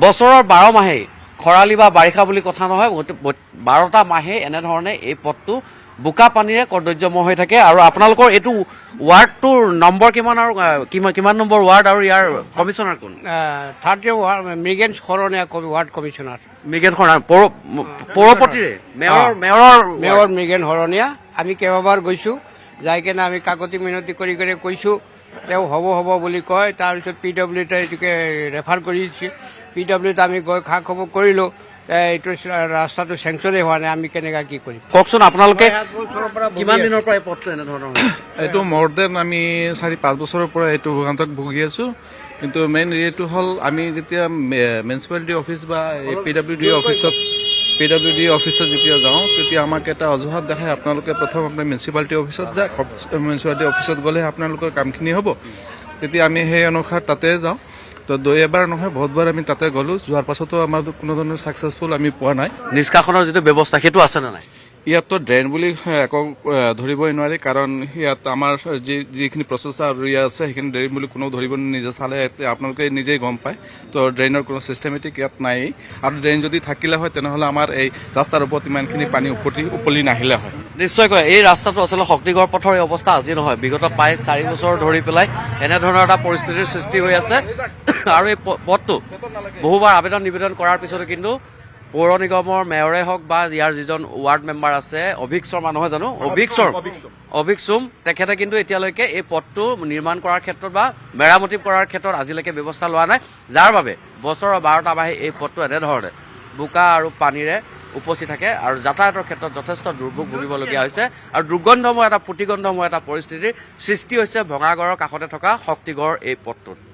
বছৰৰ 12 মাহেই খৰালি বা বাৰিষা বুলি কথা নহয়, 12টা মাহে এনেধৰণে এই পথটো বোকা পানীৰে কৰ্দৰ্যময় হৈ থাকে। আৰু আপোনালোকৰ এইটো ৱাৰ্ডটোৰ নম্বৰ কিমান আৰু কিমান নম্বৰ ৱাৰ্ড আৰু ইয়াৰ কমিশ্যনাৰ কোন? 30 ward Mrigen Saraniya ward commissioner Mrigen Saraniya পৌৰপতিৰে মেয়ৰ মৃগেন শৰণীয়া। আমি কেইবাবাৰ গৈছোঁ, যাই কেনে আমি কাকতি মিনতি কৰি কৈছোঁ, তেওঁ হ'ব বুলি কয়। তাৰপিছত PWতে এইটোকে ৰেফাৰ কৰিছে। PWত আমি গৈ খা খবৰ কৰিলোঁ, এইটো ৰাস্তাটো চেংচনেই হোৱা নাই, আমি কেনেকৈ কি কৰিম? কওকচোন আপোনালোকে কিমান দিনৰ পৰা এই পথটো এনেধৰণৰ? এইটো মোৰ দেন আমি 4-5 বছৰৰ পৰা এইটো ভোগান্তক ভুগি আছোঁ। কিন্তু মেইন এইটো হ'ল আমি যেতিয়া মিউনিচিপালিটি অফিচ বা PWD অফিচত যেতিয়া যাওঁ, তেতিয়া আমাক এটা অজুহাত দেখায়, আপোনালোকে প্ৰথম আপোনাৰ মিউনিচিপালিটি অফিচত যাওক, মিউনিচিপালিটি অফিচত গ'লে আপোনালোকৰ কামখিনি হ'ব। তেতিয়া আমি সেই অনুসাৰে তাতে যাওঁ। তো এবাৰ নহয় বহুতবাৰ আমি তাতে গ'লোঁ, যোৱাৰ পাছতো আমাৰ কোনো ধৰণৰ ছাকচেছফুল আমি পোৱা নাই। নিষ্কাশনৰ যিটো ব্যৱস্থা সেইটো আছে নে নাই? ইয়াততো ড্ৰেইন বুলি একো ধৰিবই নোৱাৰি, কাৰণ ইয়াত আমাৰ যিখিনি প্ৰচেষ্টা আছে সেইখিনি ড্ৰেইন বুলি কোনো ধৰিব নিজে চালে আপোনালোকে নিজেই গম পায়। তো ড্ৰেইনৰ কোনো চিষ্টেমেটিক ইয়াত নাই। আৰু ড্ৰেইন যদি থাকিলে হয় তেনেহ'লে আমাৰ এই ৰাস্তাৰ ওপৰত ইমানখিনি পানী উপলি নাহিলে হয়। নিশ্চয়কৈ এই ৰাস্তাটো আচলতে শক্তিগড় পথৰ এই অৱস্থা আজি নহয়, বিগত প্ৰায় 4 বছৰ ধৰি পেলাই এনেধৰণৰ এটা পৰিস্থিতিৰ সৃষ্টি হৈ আছে। আৰু এই পথটো বহুবাৰ আবেদন নিবেদন কৰাৰ পিছতো কিন্তু পৌৰ নিগমৰ মেয়ৰে হওক বা ইয়াৰ যিজন ৱাৰ্ড মেম্বাৰ আছে অভিক শৰ্মা, নহয় জানো, অভিক সোম, তেখেতে কিন্তু এতিয়ালৈকে এই পথটো নিৰ্মাণ কৰাৰ ক্ষেত্ৰত বা মেৰামতি কৰাৰ ক্ষেত্ৰত আজিলৈকে ব্যৱস্থা লোৱা নাই, যাৰ বাবে বছৰৰ 12টা মাহে এই পথটো এনেধৰণে বোকা আৰু পানীৰে উপচি থাকে আৰু যাতায়াতৰ ক্ষেত্ৰত যথেষ্ট দুৰ্ভোগ ভুগিবলগীয়া হৈছে। আৰু প্ৰতিগন্ধময় এটা পৰিস্থিতিৰ সৃষ্টি হৈছে ভঙাগড়ৰ কাষতে থকা শক্তিগড় এই পথটোত।